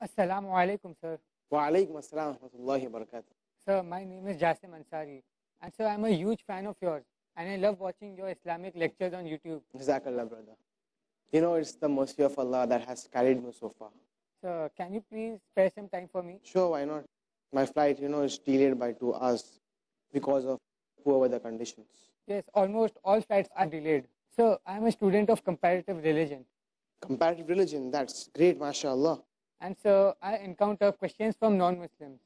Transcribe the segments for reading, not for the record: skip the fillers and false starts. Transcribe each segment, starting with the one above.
Assalamu alaikum, sir. Wa alaikum assalam wa rahmatullahi wa barakatuh. Sir, my name is Jasim Ansari. And sir, I'm a huge fan of yours. And I love watching your Islamic lectures on YouTube. Jazakallah, brother. You know, it's the mercy of Allah that has carried me so far. Sir, can you please spare some time for me? Sure, why not? My flight, is delayed by 2 hours because of poor weather conditions. Yes, almost all flights are delayed. Sir, I'm a student of comparative religion. Comparative religion, that's great, mashallah. And sir, I encounter questions from non-Muslims.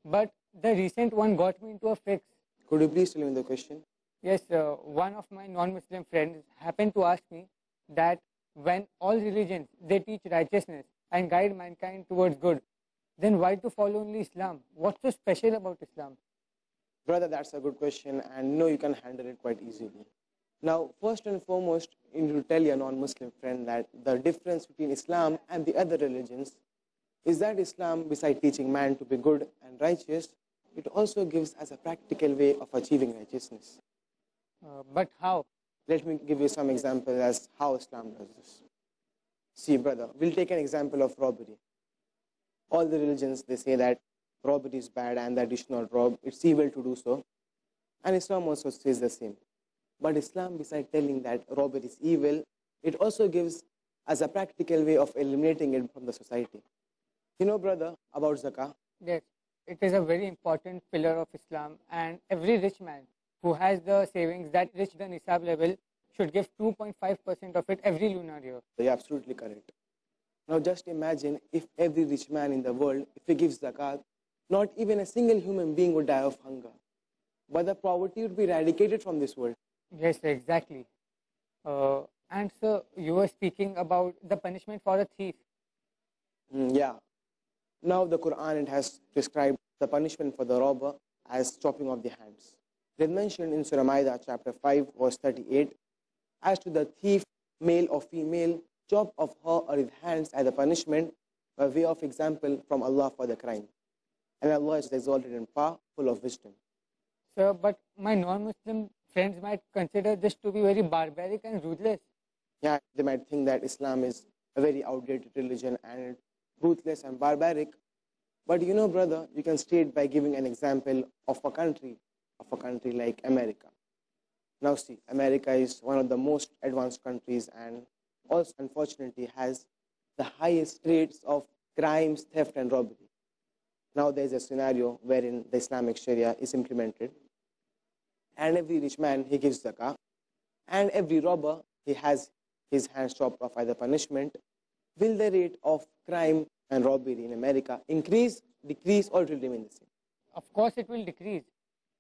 But the recent one got me into a fix. Could you please tell me the question? Yes, sir. One of my non-Muslim friends happened to ask me that when all religions, they teach righteousness and guide mankind towards good, then why to follow only Islam? What's so special about Islam? Brother, that's a good question, and you can handle it quite easily. Now, first and foremost, you need to tell your non-Muslim friend that the difference between Islam and the other religions is that Islam, besides teaching man to be good and righteous, it also gives us a practical way of achieving righteousness. But how? Let me give you some examples as how Islam does this. See, brother, we'll take an example of robbery. All the religions, they say that robbery is bad and that you should not rob. It's evil to do so. And Islam also says the same. But Islam, besides telling that robbery is evil, it also gives us a practical way of eliminating it from the society. You know, brother, about zakah? Yes, it is a very important pillar of Islam, and every rich man who has the savings that reach the nisab level should give 2.5% of it every lunar year. You're absolutely correct. Now just imagine if every rich man in the world, if he gives zakat, not even a single human being would die of hunger. But the poverty would be eradicated from this world. Yes, exactly. And sir, you were speaking about the punishment for a thief. Yeah. Now the Quran, it has prescribed the punishment for the robber as chopping off the hands. It is mentioned in Surah Ma'idah chapter 5 verse 38, as to the thief, male or female, chop off her or his hands as a punishment by way of example from Allah for the crime. And Allah is exalted in power, full of wisdom. Sir, but my non-Muslim friends might consider this to be very barbaric and ruthless. Yeah, they might think that Islam is a very outdated religion and it's ruthless and barbaric. But you know, brother, you can state by giving an example of a country like America. Now see, America is one of the most advanced countries and also unfortunately has the highest rates of crimes, theft and robbery. Now there is a scenario wherein the Islamic Sharia is implemented and every rich man, he gives zakah, and every robber, he has his hands chopped off as a punishment. Will the rate of crime and robbery in America increase, decrease, or it will remain the same? Of course it will decrease.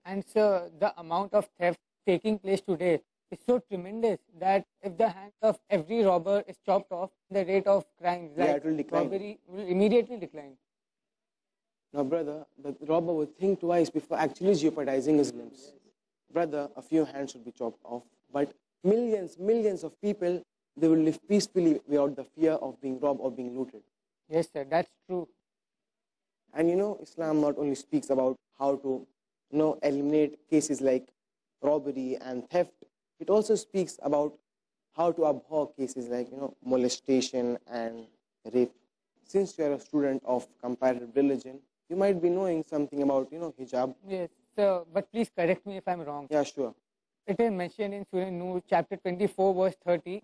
And sir, the amount of theft taking place today is so tremendous that if the hands of every robber is chopped off, the rate of crimes like it will decline. robbery will immediately decline. Now, brother, the robber would think twice before actually jeopardizing his limbs. Brother, a few hands should be chopped off, but millions of people, they will live peacefully without the fear of being robbed or being looted. Yes, sir, that's true. And you know, Islam not only speaks about how to eliminate cases like robbery and theft, it also speaks about how to abhor cases like molestation and rape. Since you are a student of comparative religion, you might be knowing something about hijab. Yes, sir, but please correct me if I'm wrong. Yeah, sure. It is mentioned in Surah Nur chapter 24 verse 30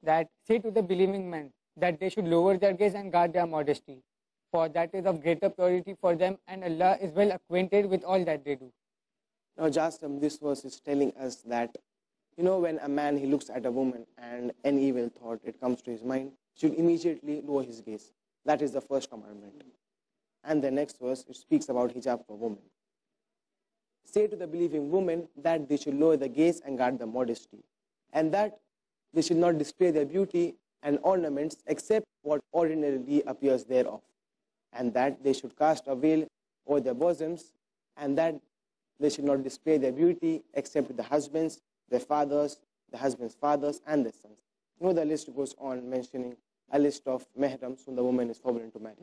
that say to the believing men that they should lower their gaze and guard their modesty, for that is of greater purity for them, and Allah is well acquainted with all that they do. Now, Jastam, this verse is telling us that, when a man, he looks at a woman and an evil thought, it comes to his mind, should immediately lower his gaze. That is the first commandment. And the next verse, it speaks about hijab for women. Say to the believing women that they should lower the gaze and guard their modesty, and that they should not display their beauty and ornaments except what ordinarily appears thereof, and that they should cast a veil over their bosoms, and that they should not display their beauty except to the husbands, their fathers, the husband's fathers, and their sons. The list goes on mentioning a list of mehrams whom the woman is forbidden to marry.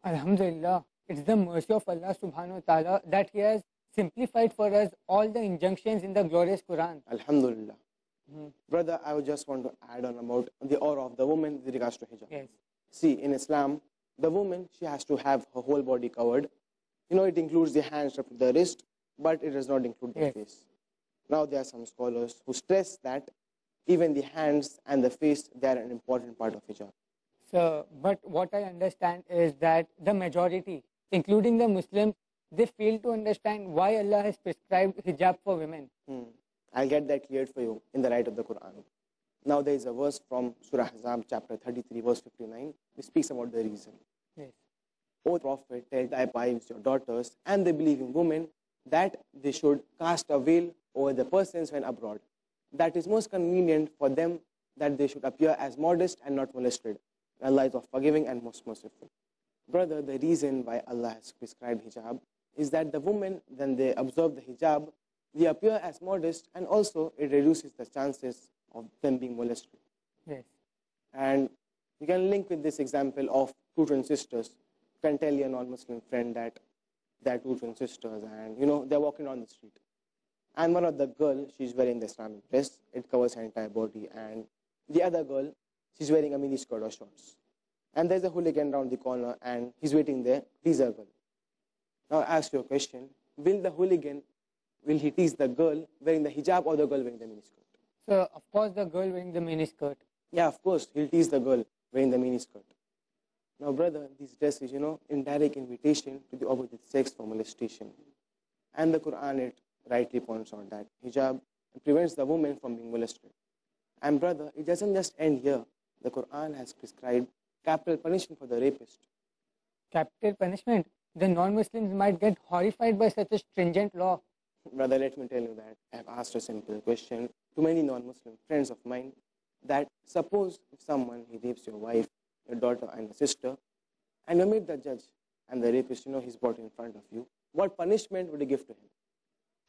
Alhamdulillah, it's the mercy of Allah subhanahu wa ta'ala that He has simplified for us all the injunctions in the glorious Quran. Alhamdulillah. Brother, I would just want to add on about the aura of the woman with regards to hijab. Yes. See, in Islam, the woman, she has to have her whole body covered. It includes the hands up to the wrist, but it does not include the Yes. face. Now, there are some scholars who stress that even the hands and the face, they are an important part of hijab. So, but what I understand is that the majority, including the Muslims, they fail to understand why Allah has prescribed hijab for women. I'll get that cleared for you in the light of the Quran. Now, there is a verse from Surah Ahzab, chapter 33, verse 59, which speaks about the reason. Yes. O Prophet, tell thy wives, your daughters, and the believing women that they should cast a veil over the persons when abroad. That is most convenient for them, that they should appear as modest and not molested. Allah is of forgiving and most merciful. Brother, the reason why Allah has prescribed hijab is that the women, when they observe the hijab, they appear as modest, and also it reduces the chances of them being molested. Yes. And you can link with this example of two twin sisters. You can tell your non-Muslim friend that they're two twin sisters, and they're walking down the street. And one of the girl, she's wearing the Islamic dress, it covers her entire body, and the other girl, she's wearing a mini skirt or shorts. And there's a hooligan around the corner, and he's waiting there, tease a girl. Now I ask you a question, will the hooligan, will he tease the girl wearing the hijab or the girl wearing the mini skirt? So, of course, the girl wearing the mini skirt. Yeah, of course, he'll tease the girl wearing the mini skirt. Now, brother, this dress is, indirect invitation to the opposite sex for molestation. And the Quran, it rightly points out that hijab prevents the woman from being molested. And brother, it doesn't just end here. The Quran has prescribed capital punishment for the rapist. Capital punishment? The non-Muslims might get horrified by such a stringent law. Brother, let me tell you that I have asked a simple question to many non-Muslim friends of mine, that suppose if someone, he rapes your wife, your daughter and your sister, and you meet the judge, and the rapist, he's brought in front of you, what punishment would you give to him?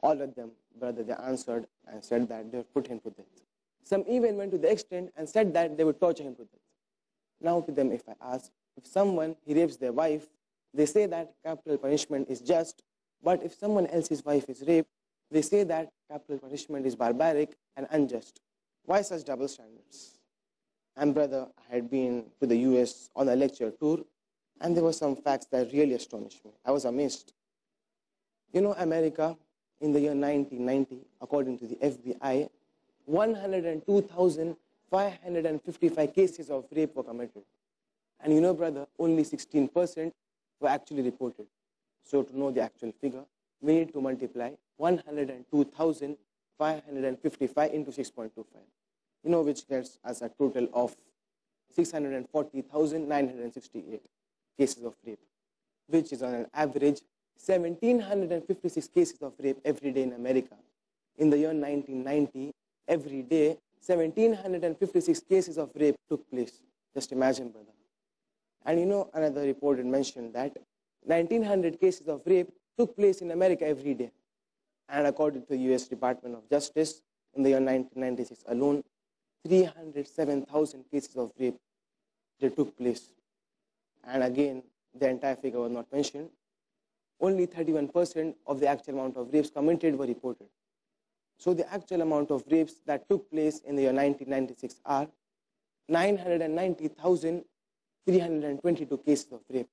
All of them, brother, they answered and said that they would put him to death. Some even went to the extent and said that they would torture him to death. Now to them, if I ask, if someone, he rapes their wife, they say that capital punishment is just, but if someone else's wife is raped, they say that capital punishment is barbaric and unjust. Why such double standards? And brother, I had been to the US on a lecture tour, and there were some facts that really astonished me. I was amazed. America, in the year 1990, according to the FBI, 102,555 cases of rape were committed. And brother, only 16% were actually reported. So to know the actual figure, we need to multiply 102,555 into 6.25, which gets us a total of 640,968 cases of rape, which is on an average 1,756 cases of rape every day in America. In the year 1990, every day, 1,756 cases of rape took place. Just imagine, brother. And another report had mentioned that 1,900 cases of rape took place in America every day. And according to the US Department of Justice, in the year 1996 alone, 307,000 cases of rape, they took place. And again, the entire figure was not mentioned. Only 31% of the actual amount of rapes committed were reported. So the actual amount of rapes that took place in the year 1996 are 990,322 cases of rape.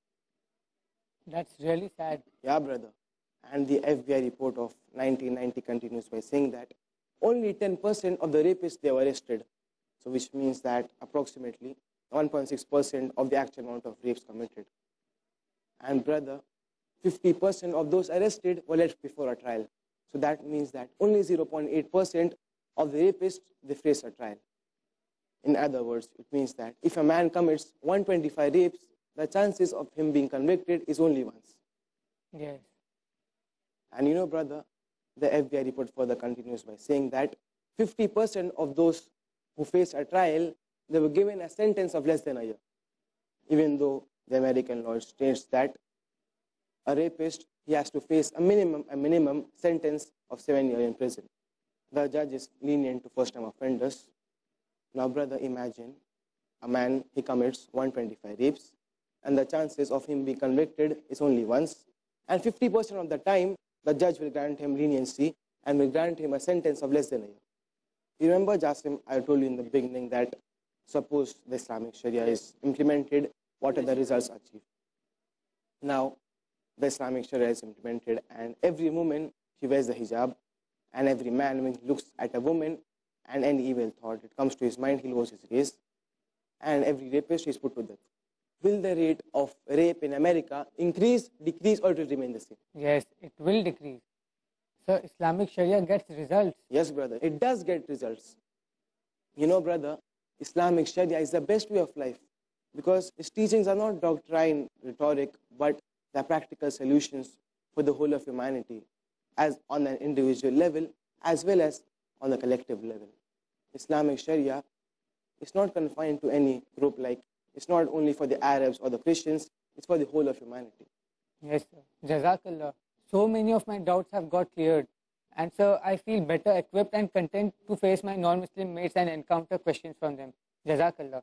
That's really sad. Yeah, brother. And the FBI report of 1990 continues by saying that only 10% of the rapists, they were arrested. So which means that approximately 1.6% of the actual amount of rapes committed. And brother, 50% of those arrested were left before a trial. So that means that only 0.8% of the rapists, they face a trial. In other words, it means that if a man commits 125 rapes, the chances of him being convicted is only once. Yes. And brother, the FBI report further continues by saying that 50% of those who face a trial, they were given a sentence of less than a year. Even though the American law states that a rapist, he has to face a minimum sentence of 7 years in prison. The judge is lenient to first-time offenders. Now, brother, imagine a man, he commits 125 rapes, and the chances of him being convicted is only once. And 50% of the time, the judge will grant him leniency and will grant him a sentence of less than a year. You remember, Jasim, I told you in the beginning that suppose the Islamic Sharia is implemented what are the results achieved. Now, the Islamic Sharia is implemented, and every woman, she wears the hijab, and every man, when he looks at a woman and any evil thought, it comes to his mind, he lowers his gaze, and every rapist is put to death. Will the rate of rape in America increase, decrease, or it will remain the same? Yes, it will decrease. So Islamic Sharia gets results. Yes, brother, it does get results. You know, brother, Islamic Sharia is the best way of life because its teachings are not doctrine, rhetoric, but the practical solutions for the whole of humanity, as on an individual level as well as on a collective level. Islamic Sharia is not confined to any group, like it's not only for the Arabs or the Christians, it's for the whole of humanity. Yes, sir. Jazakallah. So many of my doubts have got cleared. And so I feel better equipped and content to face my non-Muslim mates and encounter questions from them. Jazakallah.